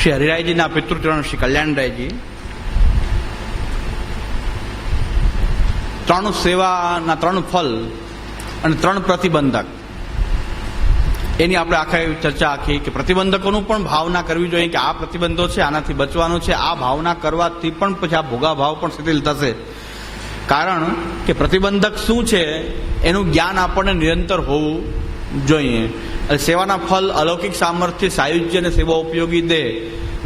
શ્રી હરિરાયજીના પિતૃચરણ શ્રી કલ્યાણરાયજી 3 સેવાના 3 ફલ અને 3 પ્રતિબંધક, એની આપણે આખા ચર્ચા આખી કે પ્રતિબંધકોનું પણ ભાવના કરવી જોઈએ કે આ પ્રતિબંધો છે, આનાથી બચવાનું છે. આ ભાવના કરવાથી પણ પછી આ ભોગા ભાવ પણ શિથિલ થશે. કારણ કે પ્રતિબંધક શું છે એનું જ્ઞાન આપણને નિરંતર હોવું જોઈએ. સેવાના ફલ અલૌકિક સામર્થ્ય, સાયુજ્ય અને સેવા ઉપયોગી દે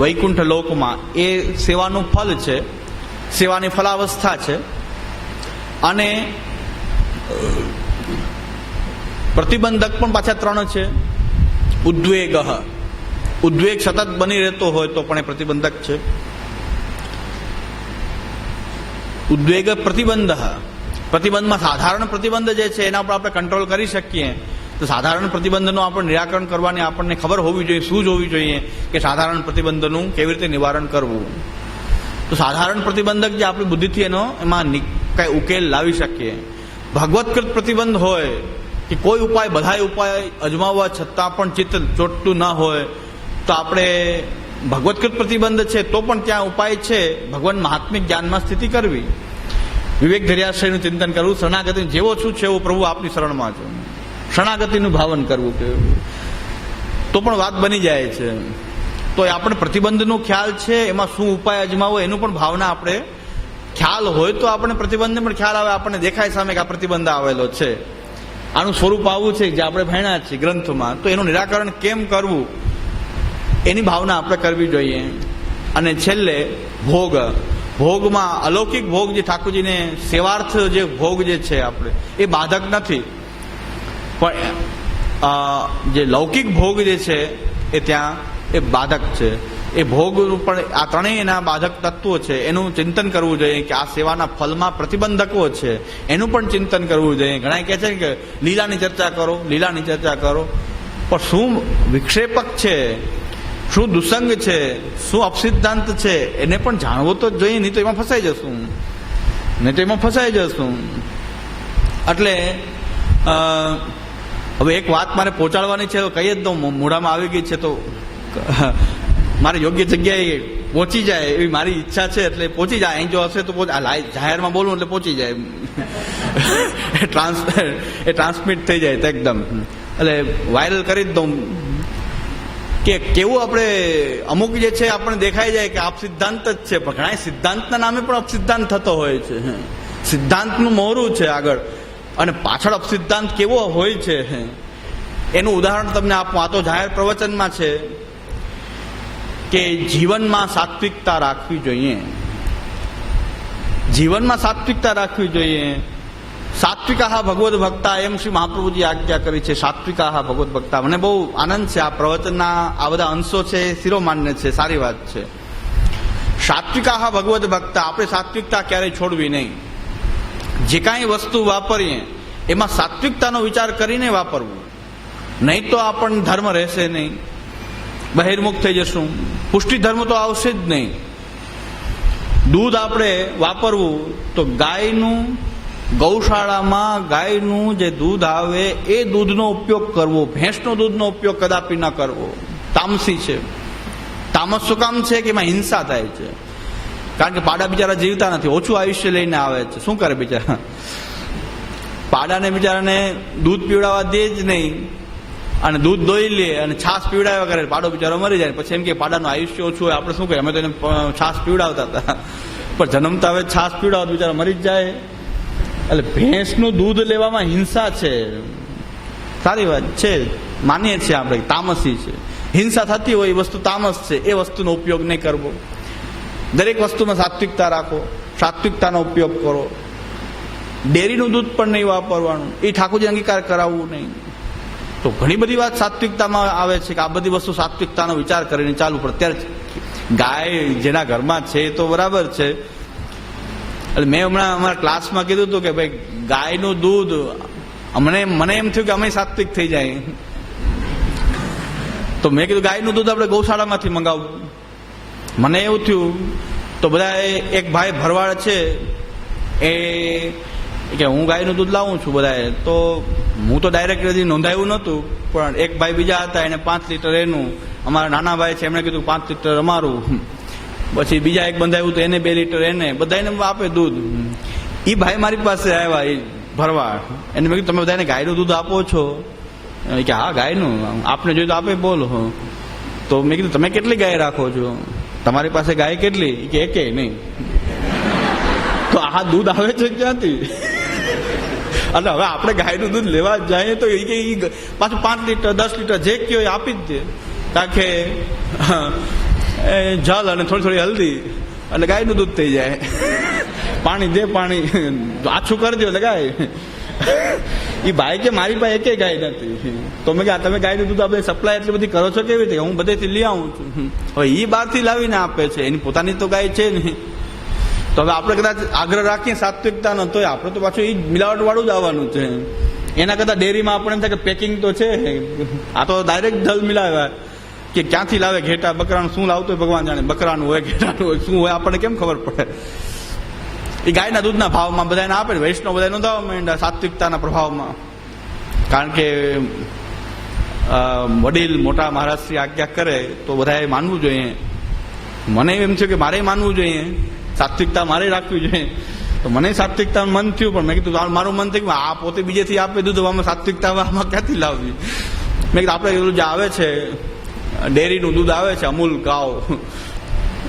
વૈકુંઠ લોકમાં, એ સેવાનું ફલ છે, સેવાની ફલાવસ્થા છે. અને પ્રતિબંધક પણ પાછા 3 છે. ઉદ્વેગ, ઉદ્વેગ સતત બની રહેતો હોય તો પણ એ પ્રતિબંધક છે. ઉદ્વેગ પ્રતિબંધ, પ્રતિબંધમાં સાધારણ પ્રતિબંધ જે છે એના પર આપણે કંટ્રોલ કરી શકીએ તો સાધારણ પ્રતિબંધનું આપણે નિરાકરણ કરવાની આપણને ખબર હોવી જોઈએ, સૂઝ હોવી જોઈએ કે સાધારણ પ્રતિબંધનું કેવી રીતે નિવારણ કરવું. તો સાધારણ પ્રતિબંધક જે આપણી બુદ્ધિથી એમાં કઈ ઉકેલ લાવી શકીએ. ભગવત્કૃત પ્રતિબંધ હોય કે કોઈ ઉપાય, બધા ઉપાય અજમાવવા છતાં પણ ચિત્ત ચોટતું ન હોય તો આપણે ભગવત્કૃત પ્રતિબંધ છે તો પણ ત્યાં ઉપાય છે ભગવાન મહાત્મિક જ્ઞાનમાં સ્થિતિ કરવી, વિવેક ધૈર્યાશ્રયનું ચિંતન કરવું, શરણાગતિ જેવો છું છે એવો પ્રભુ આપની શરણમાં છું, શરણાગતિનું ભાવન કરવું કે તો પણ વાત બની જાય છે. તો એ આપણે પ્રતિબંધનો ખ્યાલ છે, એમાં શું ઉપાય અજમાવો એનું પણ ભાવના આપણે ખ્યાલ હોય તો આપણે પ્રતિબંધને પણ ખ્યાલ આવે, આપણને દેખાય સામે કે આ પ્રતિબંધ આવેલો છે, આનું સ્વરૂપ આવું છે જે આપણે ભણ્યા છીએ ગ્રંથમાં, તો એનું નિરાકરણ કેમ કરવું એની ભાવના આપણે કરવી જોઈએ. અને છેલ્લે ભોગ, ભોગમાં અલૌકિક ભોગ જે ઠાકોરજીને સેવાર્થ જે ભોગ જે છે આપણે એ બાધક નથી, પણ જે લૌકિક ભોગ જે છે એ ત્યાં એ બાધક છે. એ ભોગનું પણ આ ત્રણેયના બાધક તત્વો છે એનું ચિંતન કરવું જોઈએ કે આ સેવાના ફલમાં પ્રતિબંધકો છે એનું પણ ચિંતન કરવું જોઈએ. ઘણા કહે છે કે લીલાની ચર્ચા કરો, લીલાની ચર્ચા કરો, પણ શું વિક્ષેપક છે, શું દુસંગ છે, શું અપસિદ્ધાંત છે એને પણ જાણવું તો જોઈએ, નહીં તો એમાં ફસાઈ જશું. એટલે હવે એક વાત મારે પહોંચાડવાની છે, કહી જ દઉં, મોઢામાં આવી ગઈ છે તો મારે યોગ્ય જગ્યાએ પહોંચી જાય એવી મારી ઈચ્છા છે, એટલે પહોંચી જાય. અહીં જો હશે તો જાહેરમાં બોલું એટલે પહોંચી જાય, એ ટ્રાન્સમિટ થઈ જાય તો એકદમ, એટલે વાયરલ કરી જ દઉં કે કેવું આપણે અમુક જે છે આપણને દેખાઈ જાય કે આપ સિદ્ધાંત જ છે, પણ ઘણા સિદ્ધાંતના નામે પણ અપસિદ્ધાંત થતો હોય છે. સિદ્ધાંતનું મોરું છે આગળ અને પાછળ અપસિદ્ધાંત કેવો હોય છે એનું ઉદાહરણ તમને આપું. આ તો જાહેર પ્રવચનમાં છે કે જીવનમાં સાત્વિકતા રાખવી જોઈએ, જીવનમાં સાત્વિકતા રાખવી જોઈએ. સાત્વિકાહ ભગવદ ભક્તા, એમ શ્રી મહાપ્રભુજી આજ્ઞા કરી છે. સાત્વિકાહ ભગવદ ભક્તા, મને બહુ આનંદ છે. આ પ્રવચનના આ બધા અંશો છે શિરોમાન્ય છે, સારી વાત છે. સાત્વિકાહ ભગવદ ભક્તા, આપણે સાત્વિકતા ક્યારેય છોડવી નહીં. જે કાંઈ વસ્તુ વાપરીએ એમાં સાત્વિકતાનો વિચાર કરીને વાપરવું, નહીં તો આપણને ધર્મ રહેશે નહીં, બહિર્મુખ થઈ જશું, પુષ્ટિ ધર્મ તો આવશે જ નહીં. દૂધ આપણે વાપરવું તો ગાયનું, ગૌશાળામાં ગાયનું જે દૂધ આવે એ દૂધનો ઉપયોગ કરવો, ભેંસનો દૂધનો ઉપયોગ કદાપી ન કરવો. તામસી છે. તામસ શું કામ છે કે એમાં હિંસા થાય છે, કારણ કે પાડા બિચારા જીવતા નથી, ઓછું આયુષ્ય લઈને આવે છે. શું કરે બિચારા, પાડાને બિચારાને દૂધ પીવડાવવા દે જ નહીં અને દૂધ દોઈ લે અને છાશ પીવડાવ્યા કરે, પાડો બિચારો મરી જાય. પછી એમ કે પાડાનું આયુષ્ય ઓછું હોય, આપણે શું કહીએ, અમે તો એને છાશ પીવડાવતા હતા, પણ જન્મતા હવે છાશ પીવડાવતા બિચારા મરી જ જાય. એટલે ભેંસનું દૂધ લેવામાં હિંસા છે, સારી વાત છે, માનીએ છીએ આપણે, તામસી છે. હિંસા થતી હોય એ વસ્તુ તામસ છે, એ વસ્તુનો ઉપયોગ નહીં કરવો. દરેક વસ્તુમાં સાત્વિકતા રાખો, સાત્વિકતાનો ઉપયોગ કરો. ડેરીનું દૂધ પણ નહીં વાપરવાનું, એ ઠાકોરજી અંગીકાર કરાવવું નહીં. તો ઘણી બધી વાત સાત્વિકતામાં આવે છે કે આ બધી વસ્તુ સાત્વિકતાનો વિચાર કરીને ચાલુ પડે. ત્યારે ગાય જેના ઘરમાં છે એ તો બરાબર છે. એટલે મેં હમણાં અમારા ક્લાસમાં કીધું હતું કે ભાઈ ગાયનું દૂધ, મને એમ થયું કે અમે સાત્વિક થઈ જાય, તો મેં કીધું ગાયનું દૂધ આપણે ગૌશાળામાંથી મંગાવવું. મને એવું થયું તો બધા એક ભાઈ ભરવાડ છે એ કે હું ગાયનું દૂધ લાવું છું બધાએ, તો હું તો ડાયરેક્ટ હજી નોંધાયું નહોતું, પણ એક ભાઈ બીજા હતા એને 5 લીટર એનું, અમારા નાના ભાઈ છે એમણે કીધું 5 લીટર અમારું, પછી બીજા એક બંધાયું તો એને 2 લીટર એને, બધાને આપે દૂધ. એ ભાઈ મારી પાસે આવ્યા એ ભરવા, એને મેં કીધું તમે બધાને ગાયનું દૂધ આપો છો? કે હા ગાયનું, આપને જોયું તો આપે બોલો. તો મેં કીધું તમે કેટલી ગાય રાખો છો? તમારી પાસે ગાય કેટલી? કે એકે નહીં. તો આ દૂધ આવે છે ક્યાંથી? અને હવે આપણે ગાયનું દૂધ લેવા જઈએ તો એ પાછું 5 લીટર 10 લીટર જે કયો એ આપી જ દે, કારણ કે જલ અને થોડી થોડી હલ્દી એટલે ગાયનું દૂધ થઈ જાય. પાણી દે, પાણી આછું કરી દો એટલે ગાય. એ ભાઈ કે મારી પાસે એકે ગાય નથી. તો મેં કે તમે ગાયનું દૂધ આપણે સપ્લાય એટલી બધી કરો છો કેવી રીતે? હું બધેથી લઈ આવું છું. હવે એ બહારથી લાવીને આપે છે, એની પોતાની તો ગાય છે નહીં. તો હવે આપણે કદાચ આગ્રહ રાખીએ સાત્વિકતાનો, તો આપણે તો પાછું એ મિલાવટ વાળું જ આવવાનું છે. એના કરતા ડેરીમાં આપણે એમ થાય કે પેકિંગ તો છે, આ તો ડાયરેક્ટ જલ મિલાવ્યા. કે ક્યાંથી લાવે ઘેટા બકરાનું, શું લાવતો હોય ભગવાન જાણે, બકરાનું હોય ઘેટાનું હોય શું હોય આપણને કેમ ખબર પડે? એ ગાયના દૂધના ભાવમાં બધાને આપે, વૈષ્ણવ બધા નોંધાવવા માંડ્યા સાત્વિકતાના પ્રભાવમાં. કારણ કે વડીલ મોટા મહારાજશ્રી આજ્ઞા કરે તો બધાએ માનવું જોઈએ. મને એમ છે કે મારે માનવું જોઈએ, સાત્વિકતા મારે રાખવી જોઈએ. તો મને સાત્વિકતા મન થયું, પણ મેં કીધું મારું મન થયું આ પોતે બીજેથી આપે દૂધ, આમાં સાત્વિકતા આમાં ક્યાંથી લાવવી? મેં કીધું આપણે એવું જે આવે છે ડેરીનું દૂધ આવે છે અમૂલ ગાવ,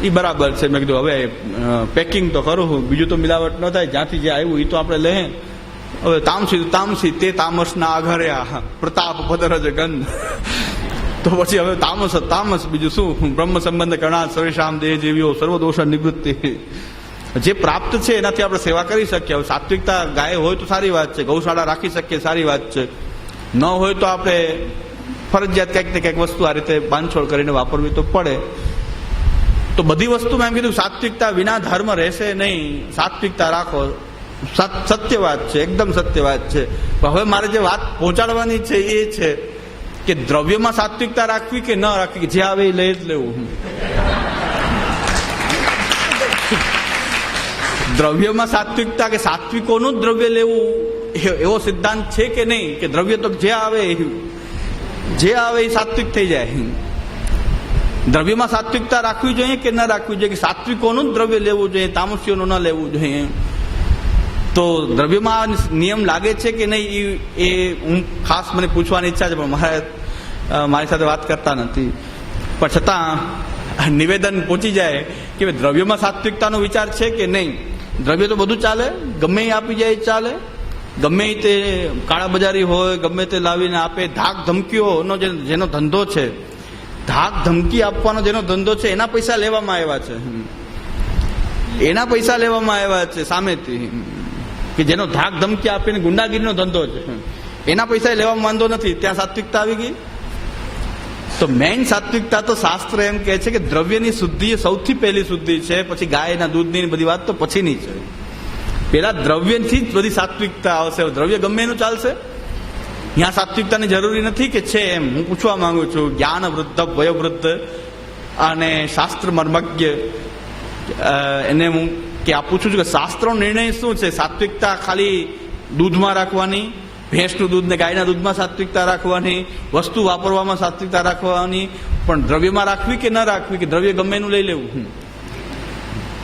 એ બરાબર છે. મેં કીધું હવે પેકિંગ તો કરું, બીજું તો મિલાવટ ન થાય, જ્યાંથી જે આવ્યું એ તો આપણે લે. હવે તામસી તે તામસના આઘર્યા પ્રતાપ પદરજ ગંધ. તો પછી હવે તામસ બીજું શું? બ્રહ્મ સંબંધ કરણા સર્વેશામ દેહ જીવ્યો સર્વદોષ નિવૃત્તિ. જે પ્રાપ્ત છે એનાથી આપણે સેવા કરી શકીએ. હવે સાત્વિકતા ગાય હોય તો સારી વાત છે, ગૌશાળા રાખી શકીએ સારી વાત છે, ન હોય તો આપણે ફરજિયાત કંઈક ને કંઈક વસ્તુ આ રીતે બાંધછોડ કરીને વાપરવી તો પડે. તો બધી વસ્તુમાં એમ કીધું સાત્વિકતા વિના ધર્મ રહેશે નહીં, સાત્વિકતા રાખો. સત્ય વાત છે, એકદમ સત્ય વાત છે. હવે મારે જે વાત પહોંચાડવાની છે એ છે કે દ્રવ્યમાં સાત્વિકતા રાખવી કે ન રાખવી, કે જે આવે એ લઈ જ લેવું. દ્રવ્યમાં સાત્વિકતા કે સાત્વિકોનું જ દ્રવ્ય લેવું એવો સિદ્ધાંત છે કે નહીં? કે દ્રવ્ય તો જે આવે એ સાત્વિક થઈ જાય. દ્રવ્યમાં સાત્વિકતા રાખવી જોઈએ કે ન રાખવી જોઈએ? કે સાત્વિકોનું જ દ્રવ્ય લેવું જોઈએ, તામસીઓનું ન લેવું જોઈએ. તો દ્રવ્યમાં નિયમ લાગે છે કે નહીં એ હું ખાસ મને પૂછવાની ઈચ્છા છે, પણ મારી સાથે વાત કરતા નથી. પણ છતાં નિવેદન પહોંચી જાય કે દ્રવ્યમાં સાત્વિકતાનો વિચાર છે કે નહીં. દ્રવ્ય તો બધું ચાલે, ગમે એ આપી જાય ચાલે, ગમે તે કાળા બજારી હોય ગમે તે લાવીને આપે. ધાક ધમકીઓનો જેનો ધંધો છે, ધાક ધમકી આપવાનો જેનો ધંધો છે, એના પૈસા લેવામાં આવ્યા છે, એના પૈસા લેવામાં આવ્યા છે સામેથી. કે જેનો ધાક ધમકી આપીને ગુંડાગીરીનો ધંધો છે, એના પૈસા લેવામાં વાંધો નથી, ત્યાં સાત્વિકતા આવી ગઈ. તો મેઇન સાત્વિકતા તો શાસ્ત્ર એમ કહે છે કે દ્રવ્યની શુદ્ધિ એ સૌથી પહેલી શુદ્ધિ છે, પછી ગાયના દૂધની બધી વાત તો પછીની છે. પેલા દ્રવ્યથી જ બધી સાત્વિકતા આવશે. દ્રવ્ય ગમે એનું ચાલશે, ત્યાં સાત્વિકતાની જરૂરી નથી કે છે એમ હું પૂછવા માંગુ છું. જ્ઞાન વૃદ્ધ વયોવૃદ્ધ અને શાસ્ત્ર મર્મજ્ઞ એને હું કે આ પૂછું છું કે શાસ્ત્રનો નિર્ણય શું છે? સાત્વિકતા ખાલી દૂધમાં રાખવાની, ભેંસનું દૂધ ને ગાયના દૂધમાં સાત્વિકતા રાખવાની, વસ્તુ વાપરવામાં સાત્વિકતા રાખવાની, પણ દ્રવ્યમાં રાખવી કે ન રાખવી? કે દ્રવ્ય ગમે એનું લઈ લેવું?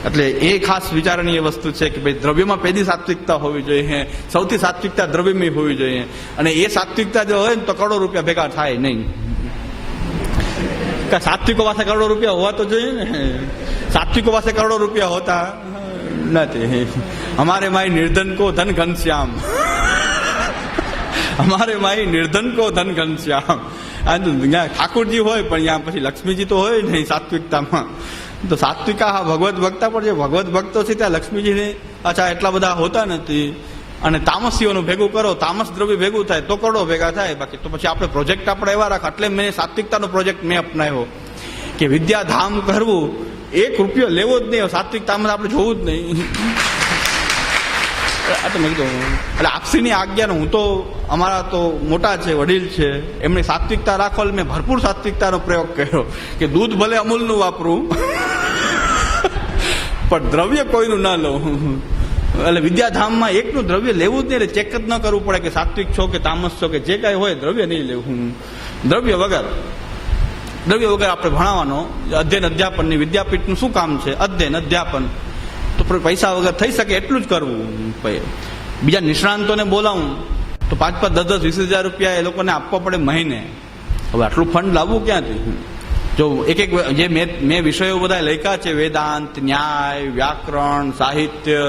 એટલે એ ખાસ વિચારણીય વસ્તુ છે કે ભાઈ દ્રવ્યમાં પહેલી સાત્વિકતા હોવી જોઈએ, સૌથી સાત્વિકતા દ્રવ્યમાં હોવી જોઈએ. અને એ સાત્વિકતા જો હોય ને તો કરોડો રૂપિયા ભેગા થાય નહીં. સાત્વિકો પાસે કરોડો રૂપિયા હોવા તો જોઈએ ને. સાત્વિકો પાસે કરોડો રૂપિયા હોતા નથી. અમારે માય નિર્ધન કો ધન ઘનશ્યામ, અમારે માય નિર્ધન કો ધન ઘનશ્યામ. ઠાકોરજી હોય પણ ત્યાં પછી લક્ષ્મીજી તો હોય નહીં સાત્વિકતામાં. તો સાત્વિકા હા ભગવત ભક્તા પણ જે ભગવત ભક્તો છે ત્યાં લક્ષ્મીજીને અચ્છા એટલા બધા હોતા નથી. અને તામસીઓનું ભેગું કરો, તામસ દ્રવ્ય ભેગું થાય તો કરોડો ભેગા થાય. બાકી તો પછી આપણે પ્રોજેક્ટ આપણે એવા રાખ. એટલે મેં સાત્વિકતાનો પ્રોજેક્ટ મેં અપનાવ્યો કે વિદ્યાધામ કરવું, 1 રૂપિયો લેવો જ નહીં, સાત્વિકતામાં આપણે જોવું જ નહીં. મેં કીધું એટલે આપસીની આજ્ઞાનો હું તો અમારા તો મોટા છે, વડીલ છે, એમણે સાત્વિકતા રાખો. મેં ભરપૂર સાત્વિકતાનો પ્રયોગ કર્યો કે દૂધ ભલે અમૂલનું વાપરું પણ દ્રવ્ય કોઈનું ના લઉં. એટલે વિદ્યાધામમાં એકનું દ્રવ્ય લેવું જ નહીં, એટલે ચેક જ ન કરવું પડે કે સાત્વિક છો કે તામસ છો કે જે કાંઈ હોય, દ્રવ્ય નહીં લેવું. દ્રવ્ય વગર આપણે ભણાવવાનો અધ્યયન અધ્યાપનની વિદ્યાપીઠનું શું કામ છે? અધ્યયન અધ્યાપન. તો પૈસા વગર થઈ શકે એટલું જ કરવું. બીજા નિષ્ણાંતોને બોલાવું તો 5-5, 10-10, 20,000 રૂપિયા એ લોકોને આપવા પડે મહિને. હવે આટલું ફંડ લાવવું ક્યાંથી? જો એક જે મેં વિષયો બધા લખ્યા છે, વેદાંત, ન્યાય, વ્યાકરણ, સાહિત્ય,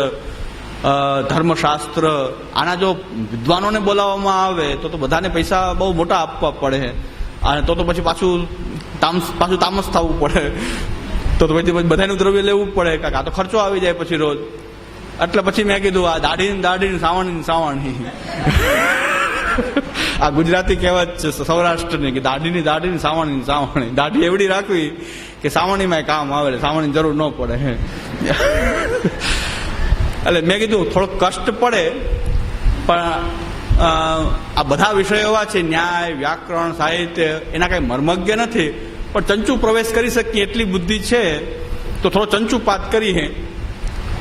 ધર્મશાસ્ત્ર, આના જો વિદ્વાનોને બોલાવવામાં આવે તો બધાને પૈસા બહુ મોટા આપવા પડે, અને તો પછી પાછું તામસ થવું પડે, તો પછી બધાનું દ્રવ્ય લેવું પડે, કારણ આ તો ખર્ચો આવી જાય પછી રોજ. એટલે પછી મેં કીધું આ દાઢી સાવણી આ ગુજરાતી કહેવત છે સૌરાષ્ટ્રની, કે દાઢી સાવણી. દાઢી એવડી રાખવી કે સાવણીમાં કામ આવે, સાવણીની જરૂર ન પડે. એટલે મેં કીધું થોડોક કષ્ટ પડે, પણ આ બધા વિષયો એવા છે, ન્યાય, વ્યાકરણ, સાહિત્ય, એના કઈ મર્મજ્ઞ નથી, પણ ચંચુ પ્રવેશ કરી શકીએ એટલી બુદ્ધિ છે, તો થોડો ચંચુપાત કરીએ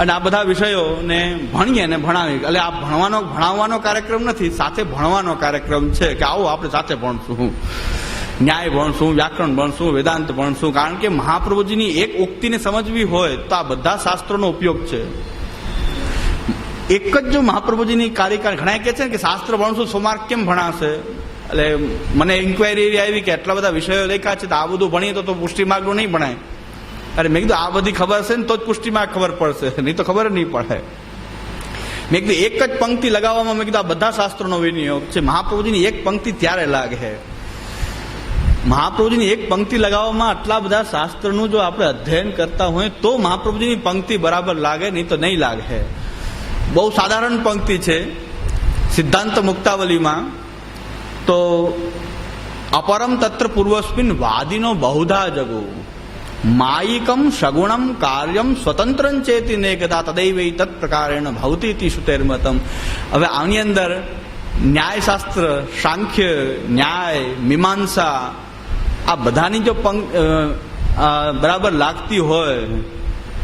અને આ બધા વિષયોને ભણીએ ને ભણાવીએ. એટલે આ ભણાવવાનો કાર્યક્રમ નથી, સાથે ભણવાનો કાર્યક્રમ છે, કે આવો આપણે સાથે ભણશું, ન્યાય ભણશું, વ્યાકરણ ભણશું, વેદાંત ભણશું. કારણ કે મહાપ્રભુજીની એક ઉક્તિને સમજવી હોય તો આ બધા શાસ્ત્રોનો ઉપયોગ છે. એક જ જો મહાપ્રભુજીની કાર્યકાળ, ઘણા કહે છે ને કે શાસ્ત્ર ભણશું સોમાર્ગ કેમ ભણાશે? એટલે મને ઇન્ક્વાયરી એવી આવી કે આટલા બધા વિષયો લખ્યા છે, તો આ બધું ભણીએ તો પુષ્ટિમાર્ગનું નહીં ભણાય. અરે મેં કીધું આ બધી ખબર છે ને તો જ પુષ્ટિમાર્ગ ખબર પડશે, નહીં તો ખબર નહીં પડે. મેં કીધું એક જ પંક્તિ લગાવવામાં મેં કીધું આ બધા શાસ્ત્રોનો વિનિયોગ છે. મહાપ્રભુજીની એક પંક્તિ ત્યારે લાગે, મહાપ્રભુજીની એક પંક્તિ લગાવવામાં આટલા બધા શાસ્ત્રનું જો આપણે અધ્યયન કરતા હોય તો મહાપ્રભુજીની પંક્તિ બરાબર લાગે, નહીં તો નહીં લાગે. બહુ સાધારણ પંક્તિ છે સિદ્ધાંત મુક્તાવલીમાં. તો અપરમ તત્ર પૂર્વસ્મિન વાદિનો બહુધા જગો માયિકમ સગુણમ કાર્યમ સ્વતંત્રં ચેતી નેકદા તદૈવૈ તત્ પ્રકારેણ ભવતી શ્રુતેર્મતમ. હવે આની અંદર ન્યાયશાસ્ત્ર, સાંખ્ય, ન્યાય, મીમાંસા, આ બધાની જો બરાબર લાગતી હોય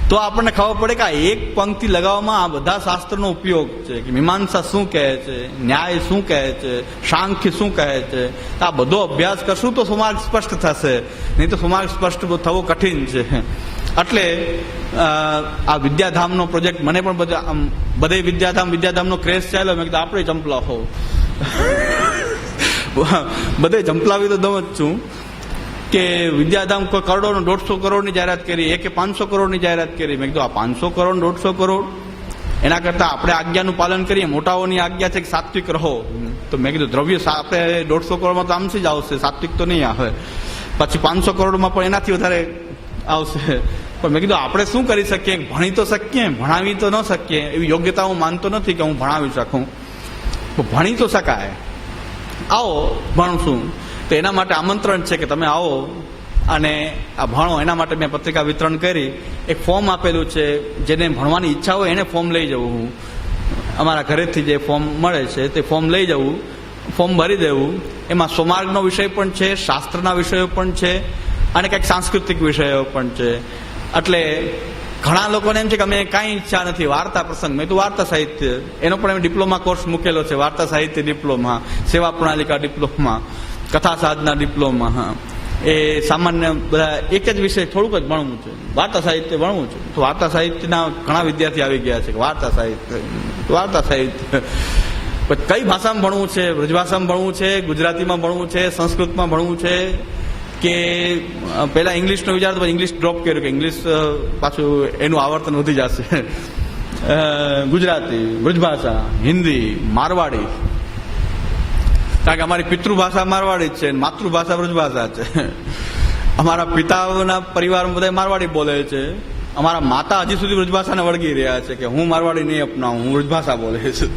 તો આપણને ખબર પડે કે આ એક પંક્તિ લગાવવામાં આ બધા શાસ્ત્રનો ઉપયોગ છે, કે મીમાંસા શું કહે છે, ન્યાય શું કહે છે, સાંખ્ય શું કહે છે. આ બધો અભ્યાસ કરશું તો સુમાર્ગ સ્પષ્ટ થશે, નહીં તો સુમાર્ગ સ્પષ્ટ થવો કઠિન છે. એટલે આ વિદ્યાધામનો પ્રોજેક્ટ મને પણ બધે વિદ્યાધામનો ક્રેઝ ચાલ્યો. મેં કીધું આપણે ચંપલા હો, બધે ચંપલાવી તો દઉં જ છું કે વિદ્યાધામ કોઈ કરોડો 150 કરોડની જાહેરાત કરી, એકે 500 કરોડની જાહેરાત કરી. મેં કીધું આ 500 કરોડ 150 કરોડ એના કરતા આપણે આજ્ઞાનું પાલન કરીએ. મોટાઓની આજ્ઞા છે કે સાત્વિક રહો, તો મેં કીધું દ્રવ્ય આપણે 150 કરોડમાં તો આમથી જ આવશે, સાત્વિક તો નહીં આવે. પછી 500 કરોડમાં પણ એનાથી વધારે આવશે. પણ મેં કીધું આપણે શું કરી શકીએ? ભણી તો શકીએ, ભણાવી તો ન શકીએ. એવી યોગ્યતા હું માનતો નથી કે હું ભણાવી શકું, ભણી તો શકાય. આવો ભણશું. તો એના માટે આમંત્રણ છે કે તમે આવો અને આ ભણો. એના માટે મેં પત્રિકા વિતરણ કરી, એક ફોર્મ આપેલું છે, જેને ભણવાની ઈચ્છા હોય એને ફોર્મ લઈ જવું. હું અમારા ઘરેથી જે ફોર્મ મળે છે તે ફોર્મ લઈ જવું, ફોર્મ ભરી દેવું. એમાં સોમાર્ગનો વિષય પણ છે, શાસ્ત્રના વિષયો પણ છે, અને કંઈક સાંસ્કૃતિક વિષયો પણ છે. એટલે ઘણા લોકોને એમ છે કે અમે કાંઈ ઈચ્છા નથી, વાર્તા પ્રસંગ. મેં તો વાર્તા સાહિત્ય એનો પણ ડિપ્લોમા કોર્સ મૂકેલો છે, વાર્તા સાહિત્ય ડિપ્લોમા, સેવા પ્રણાલિકા ડિપ્લોમા, કથા સાધના ડિપ્લોમા. હા, એ સામાન્ય બધા એક જ વિષય થોડુંક જ ભણવું છે, વાર્તા સાહિત્ય ભણવું છે. તો વાર્તા સાહિત્યના ઘણા વિદ્યાર્થી આવી ગયા છે કે વાર્તા સાહિત્ય કઈ ભાષામાં ભણવું છે? બ્રજભાષામાં ભણવું છે, ગુજરાતીમાં ભણવું છે, સંસ્કૃતમાં ભણવું છે, કે પહેલા ઇંગ્લિશનો વિચાર તો ઇંગ્લિશ ડ્રોપ કર્યું કે ઇંગ્લિશ પાછું એનું આવર્તન વધી જશે. ગુજરાતી, બ્રજભાષા, હિન્દી, મારવાડી, કારણ કે અમારી પિતૃભાષા મારવાડી જ છે, માતૃભાષા બ્રજભાષા છે. અમારા પિતાના પરિવારમાં બધા મારવાડી બોલે છે. અમારા માતા હજી સુધી બ્રજભાષાને વળગી રહ્યા છે કે હું મારવાડી નહીં અપનાવું, હું બ્રજભાષા બોલે છું.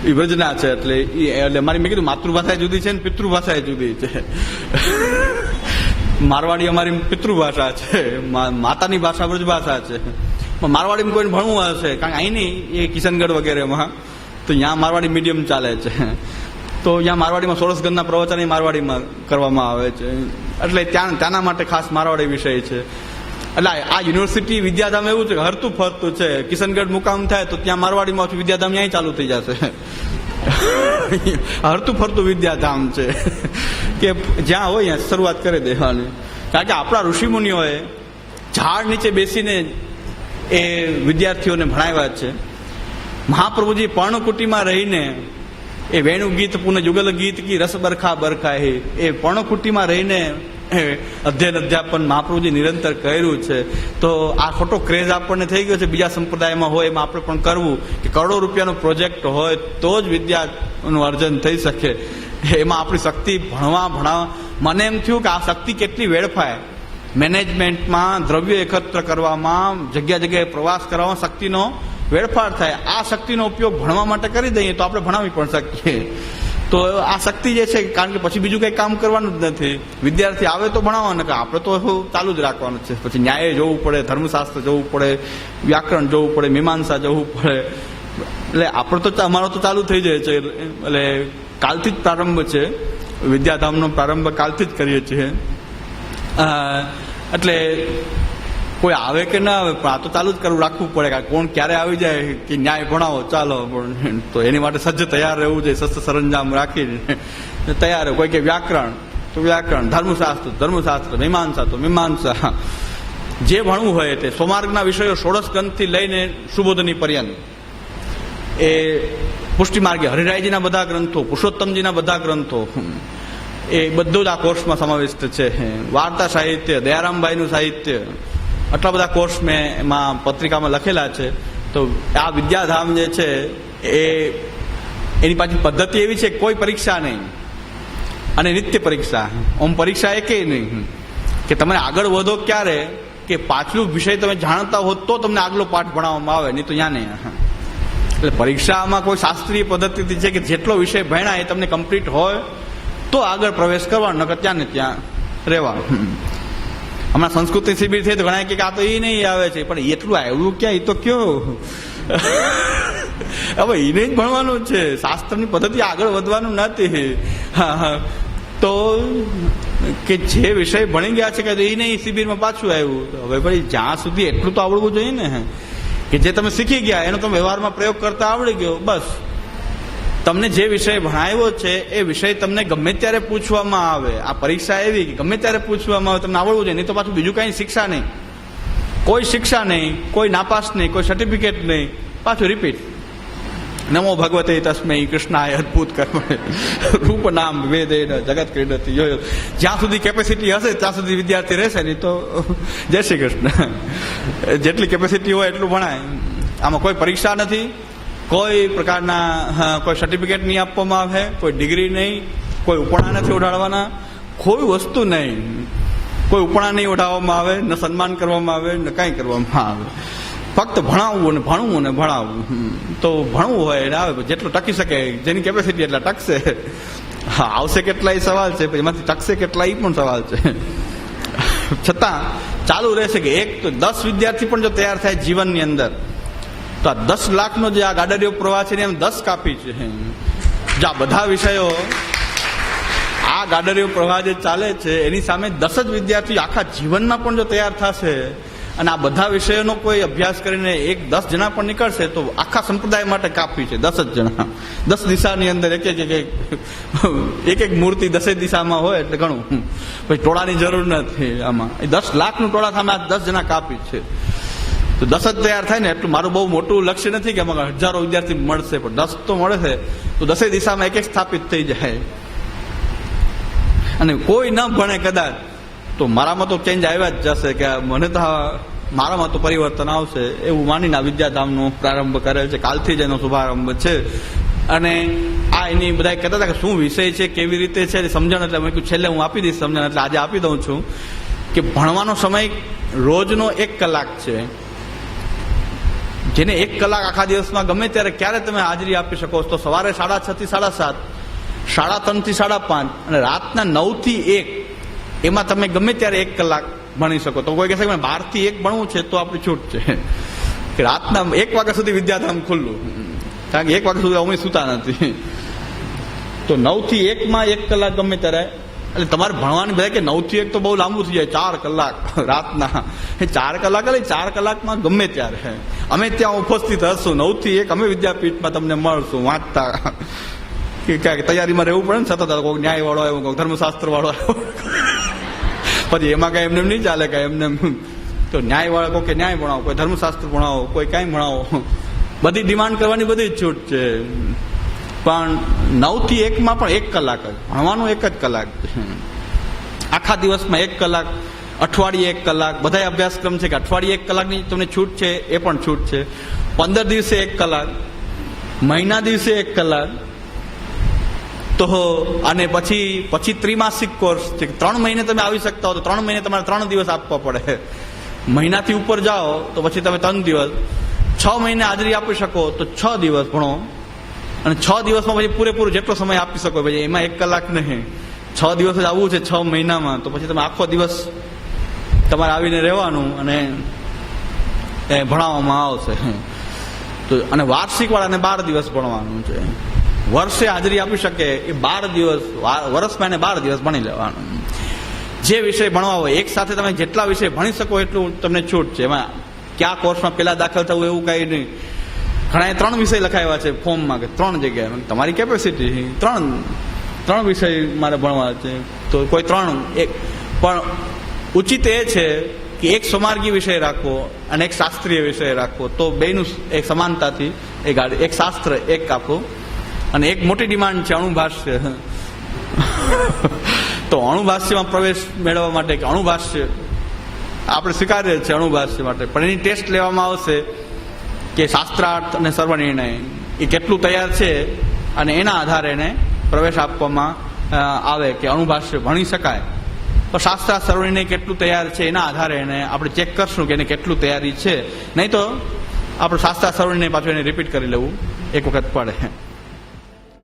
એ વ્રજના છે. એટલે મારી મેં કીધું માતૃભાષા જુદી છે ને પિતૃભાષા જુદી છે. મારવાડી અમારી પિતૃભાષા છે, માતાની ભાષા બ્રજભાષા છે. મારવાડીમાં કોઈને ભણવું હશે, કારણ કે અહીં નહીં, એ કિશનગઢ વગેરેમાં તો ત્યાં મારવાડી મીડિયમ ચાલે છે. તો ત્યાં મારવાડીમાં 16 ગણના પ્રવચન મારવાડીમાં કરવામાં આવે છે. એટલે ત્યાંના માટે ખાસ મારવાડી વિષય છે. એટલે આ યુનિવર્સિટી વિદ્યાધામ એવું છે કે હરતું ફરતું છે. કિશનગઢ મુકામ થાય તો ત્યાં મારવાડીમાં વિદ્યાધામ ત્યાં ચાલુ થઈ જશે. હરતું ફરતું વિદ્યાધામ છે કે જ્યાં હોય ત્યાં શરૂઆત કરી દેવાની. કારણ કે આપણા ઋષિમુનિઓએ ઝાડ નીચે બેસીને એ વિદ્યાર્થીઓને ભણાવ્યા છે. મહાપ્રભુજી પર્ણકુટીમાં રહીને એ વેણુ ગીત પુનઃ યુગલ ગીત કી રસ બરખા બરખા એ પર્ણકુટીમાં રહીને અધ્યયન અધ્યાપન મહાપ્રભુજી નિરંતર કર્યું છે. તો આ ખોટો ક્રેઝ આપણને થઈ ગયો છે બીજા સંપ્રદાયમાં હોય એમાં આપણે પણ કરવું કે કરોડો રૂપિયાનો પ્રોજેક્ટ હોય તો જ વિદ્યાનું અર્જન થઈ શકે. એમાં આપણી શક્તિ ભણાવવા મને એમ થયું કે આ શક્તિ કેટલી વેડફાય. મેનેજમેન્ટમાં દ્રવ્ય એકત્ર કરવામાં જગ્યા જગ્યાએ પ્રવાસ કરવામાં શક્તિનો વેડફાટ થાય. આ શક્તિનો ઉપયોગ ભણવા માટે કરી દઈએ તો આપણે ભણાવી પણ શકીએ. તો આ શક્તિ જે છે કારણ કે પછી બીજું કંઈ કામ કરવાનું જ નથી. વિદ્યાર્થી આવે તો ભણાવવાનું કે આપણે તો ચાલુ જ રાખવાનું છે. પછી ન્યાય જોવું પડે, ધર્મશાસ્ત્ર જોવું પડે, વ્યાકરણ જોવું પડે, મીમાંસા જોવું પડે. એટલે આપણે તો અમારો તો ચાલુ થઈ જાય છે. એટલે કાલથી જ પ્રારંભ છે. વિદ્યાધામનો પ્રારંભ કાલથી જ કરીએ છીએ. એટલે કોઈ આવે કે ના આવે પણ આ તો ચાલુ જ કરવું રાખવું પડે. કોણ ક્યારે આવી જાય કે ન્યાય ભણાવો ચાલો, તો એની માટે સજ્જ તૈયાર રહેવું જોઈએ. શસ્ત્ર સરંજામ રાખીને તૈયાર. કોઈ કે વ્યાકરણ તો વ્યાકરણ, ધર્મશાસ્ત્ર, મીમાંસા તો મીમાંસા. જે ભણવું હોય તે સોમાર્ગના વિષયો ષોડશ ગ્રંથથી લઈને સુબોધની પર્યંત. એ પુષ્ટિમાર્ગે હરિરાયજીના બધા ગ્રંથો, પુરુષોત્તમજીના બધા ગ્રંથો, એ બધું જ આ કોર્સમાં સમાવિષ્ટ છે. વાર્તા સાહિત્ય, દયારામભાઈનું સાહિત્ય, આટલા બધા કોર્સ મેં એમાં પત્રિકામાં લખેલા છે. તો આ વિદ્યાધામ જે છે એની પાછી પદ્ધતિ એવી છે કોઈ પરીક્ષા નહીં અને નિત્ય પરીક્ષા. ઓમ પરીક્ષા એકેય નહીં કે તમે આગળ વધો ક્યારે કે પાછલું વિષય તમે જાણતા હો તો તમને આગલો પાઠ ભણાવવામાં આવે, નહીં તો ત્યાં નહીં. એટલે પરીક્ષામાં કોઈ શાસ્ત્રીય પદ્ધતિ છે કે જેટલો વિષય ભણ્યા એ તમને કમ્પ્લીટ હોય તો આગળ પ્રવેશ કરવાનો, નકર ત્યાં ને ત્યાં રહેવાનું. હમણાં સંસ્કૃતિ શિબિર થઈ તો ઘણા કે આ તો એ નહીં આવે છે, પણ એટલું આવ્યું ક્યાં? એ તો કયો હવે એને જ ભણવાનું છે. શાસ્ત્રની પદ્ધતિ આગળ વધવાનું નથી. તો કે જે વિષય ભણી ગયા છે કે એ નહીં શિબિરમાં પાછું આવ્યું. હવે ભાઈ જ્યાં સુધી એટલું તો આવડવું જોઈએ ને કે જે તમે શીખી ગયા એનો તમે વ્યવહારમાં પ્રયોગ કરતા આવડી ગયો. બસ તમને જે વિષય ભણાવ્યો છે એ વિષય તમને ગમે ત્યારે પૂછવામાં આવે. આ પરીક્ષા એવી કે ગમે ત્યારે પૂછવામાં આવે, તમને આવડવું જોઈએ. નહીં તો પાછું બીજું કાંઈ શિક્ષા નહીં, કોઈ શિક્ષા નહીં, કોઈ નાપાસ નહીં, કોઈ સર્ટિફિકેટ નહીં, પાછું રિપીટ. નમો ભગવતે તસ્મૈ કૃષ્ણાય અદભુત કર્મણે રૂપ નામ વેદે જગત ક્રીડતી. જોયો જ્યાં સુધી કેપેસિટી હશે ત્યાં સુધી વિદ્યાર્થી રહેશે, નહીં તો જય શ્રી કૃષ્ણ. જેટલી કેપેસિટી હોય એટલું ભણાય. આમાં કોઈ પરીક્ષા નથી, કોઈ પ્રકારના કોઈ સર્ટિફિકેટ નહીં આપવામાં આવે, કોઈ ડિગ્રી નહીં, કોઈ ઉપણા નથી ઓઢાડવાના, કોઈ વસ્તુ નહીં. કોઈ ઉપણા નહીં ઓઢાવવામાં આવે, ન સન્માન કરવામાં આવે, ન કાંઈ કરવામાં આવે. ફક્ત ભણાવવું ને ભણવું ને ભણાવવું. તો ભણવું હોય એને આવે, જેટલું ટકી શકે, જેની કેપેસિટી એટલા ટકશે. હા, આવશે કેટલા એ સવાલ છે, પછી એમાંથી ટકશે કેટલા એ પણ સવાલ છે. છતાં ચાલુ રહેશે કે 1 તો 10 વિદ્યાર્થી પણ જો તૈયાર થાય જીવનની અંદર તો આ 10 લાખનો જે આ ગાડરીયો પ્રવાહ છે એમ 10 કાપી છે. જો આ બધા વિષયો આ ગાડરીયો પ્રવાહ જે ચાલે છે એની સામે 10 જ વિદ્યાર્થી આખા જીવનમાં પણ જો તૈયાર થશે અને આ બધા વિષયોનો કોઈ અભ્યાસ કરીને 10 જણા પણ નીકળશે તો આખા સંપ્રદાય માટે કાફી છે. 10 જ જણા 10 દિશાની અંદર એક મૂર્તિ 10 દિશામાં હોય એટલે ઘણું. પછી ટોળાની જરૂર નથી આમાં. 10 લાખનું ટોળા સામે આ 10 જણા કાપી છે. તો 10 જ તૈયાર થાય ને એટલું મારું બહુ મોટું લક્ષ્ય નથી કે આમાં હજારો વિદ્યાર્થી મળશે, પણ 10 તો મળે છે તો 10 દિશામાં એક સ્થાપિત થઈ જાય. અને કોઈ ન ભણે કદાચ તો મારામાં તો ચેન્જ આવ્યા જ જશે કે મને તો મારામાં તો પરિવર્તન આવશે એવું માનીને આ વિદ્યાધામનો પ્રારંભ કરેલ છે. કાલથી જ એનો શુભારંભ છે. અને આ એની બધા કહેતા હતા કે શું વિષય છે, કેવી રીતે છે સમજણ, એટલે મેં કહ્યું છેલ્લે હું આપી દઈશ સમજણ. એટલે આજે આપી દઉં છું કે ભણવાનો સમય રોજનો 1 કલાક છે. જેને 1 કલાક આખા દિવસમાં ગમે ત્યારે ક્યારે તમે હાજરી આપી શકો તો સવારે 6:30 થી 7:30, 3:30 થી 5:30 અને રાતના 9 થી 1 એમાં તમે ગમે ત્યારે 1 કલાક ભણી શકો. તો કોઈ કહેશે કે 12 થી 1 ભણવું છે તો આપણી છૂટ છે કે રાતના 1 વાગ્યા સુધી વિદ્યાધામ ખુલ્લું, કારણ કે 1 વાગ્યા સુધી અમે સૂતા નથી. તો 9 થી 1 માં 1 કલાક ગમે ત્યારે એટલે તમારે ભણવાની બધા કે 9 થી 1 તો બહુ લાંબુ થઈ જાય, 4 કલાક રાતના. એ 4 કલાક એટલે 4 કલાકમાં ગમે ત્યારે અમે ત્યાં ઉપસ્થિત હશું. 9 થી 1 અમે વિદ્યાપીઠમાં તમને મળશું વાંચતા. કે તૈયારીમાં રહેવું પડે ને સતત. કોઈ ન્યાય વાળો આવ્યો, કોઈ ધર્મશાસ્ત્ર વાળો આવ્યો, પછી એમાં કઈ એમને નહીં ચાલે. કઈ એમને તો ન્યાય વાળા કોઈ કે ન્યાય ભણાવો, કોઈ ધર્મશાસ્ત્ર ભણાવો, કોઈ કાંઈ ભણાવો. બધી ડિમાન્ડ કરવાની બધી જ છૂટ છે. પણ 9 થી 1 માં પણ 1 કલાક જ ભણવાનું, 1 જ કલાક. આખા દિવસમાં 1 કલાક, અઠવાડિયે 1 કલાક. બધા અભ્યાસક્રમ છે કે અઠવાડિયે 1 કલાકની તમને છૂટ છે, એ પણ છૂટ છે. 15 દિવસે 1 કલાક, મહિના દિવસે 1 કલાક. તો અને પછી ત્રિમાસિક કોર્સ છે. 3 મહિને તમે આવી શકતા હો તો 3 મહિને તમારે 3 દિવસ આપવા પડે. મહિનાથી ઉપર જાઓ તો પછી તમે 3 દિવસ. 6 મહિને હાજરી આપી શકો તો 6 દિવસ ભણો. અને 6 દિવસમાં પછી પૂરેપૂરો જેટલો સમય આપી શકો, પછી એમાં 1 કલાક નહીં, 6 દિવસ જ આવવું છે 6 મહિનામાં. તો પછી તમે આખો દિવસ તમારે આવીને રહેવાનું અને એ ભણાવવામાં આવશે. તો અને વાર્ષિક વાળાને 12 દિવસ ભણવાનું છે. વર્ષે હાજરી આપી શકે એ 12 દિવસ, વર્ષમાં એને 12 દિવસ ભણી લેવાનું. જે વિષય ભણવા હોય એક સાથે તમે જેટલા વિષય ભણી શકો એટલું તમને છૂટ છે. એમાં કયા કોર્સમાં પેલા દાખલ થવું એવું કઈ નહીં. ઘણા 3 વિષય લખાવ્યા છે ફોર્મમાં કે 3 જગ્યાએ. તમારી કેપેસિટી 3 વિષય મારે ભણવા છે તો કોઈ 3. પણ ઉચિત એ છે કે એક સમાર્ગી વિષય રાખવો અને એક શાસ્ત્રીય વિષય રાખવો, તો બેનું એક સમાનતાથી એક શાસ્ત્ર એક આપો. અને એક મોટી ડિમાન્ડ છે અણુભાષ્ય. તો અણુભાષ્યમાં પ્રવેશ મેળવવા માટે કે અણુભાષ્ય આપણે સ્વીકારીએ છીએ અણુભાષ્ય માટે, પણ એની ટેસ્ટ લેવામાં આવશે કે શાસ્ત્રાર્થ અને સર્વનિર્ણય એ કેટલું તૈયાર છે, અને એના આધારે એને પ્રવેશ આપવામાં આવે કે અણુભાષ્ય ભણી શકાય. તો શાસ્ત્રાર્થ સર્વનિર્ણય કેટલું તૈયાર છે એના આધારે એને આપણે ચેક કરશું કે એને કેટલું તૈયારી છે. નહીં તો આપણે શાસ્ત્રાર્થ સર્વનિર્ણય પાછું એને રિપીટ કરી લેવું એક વખત પડે.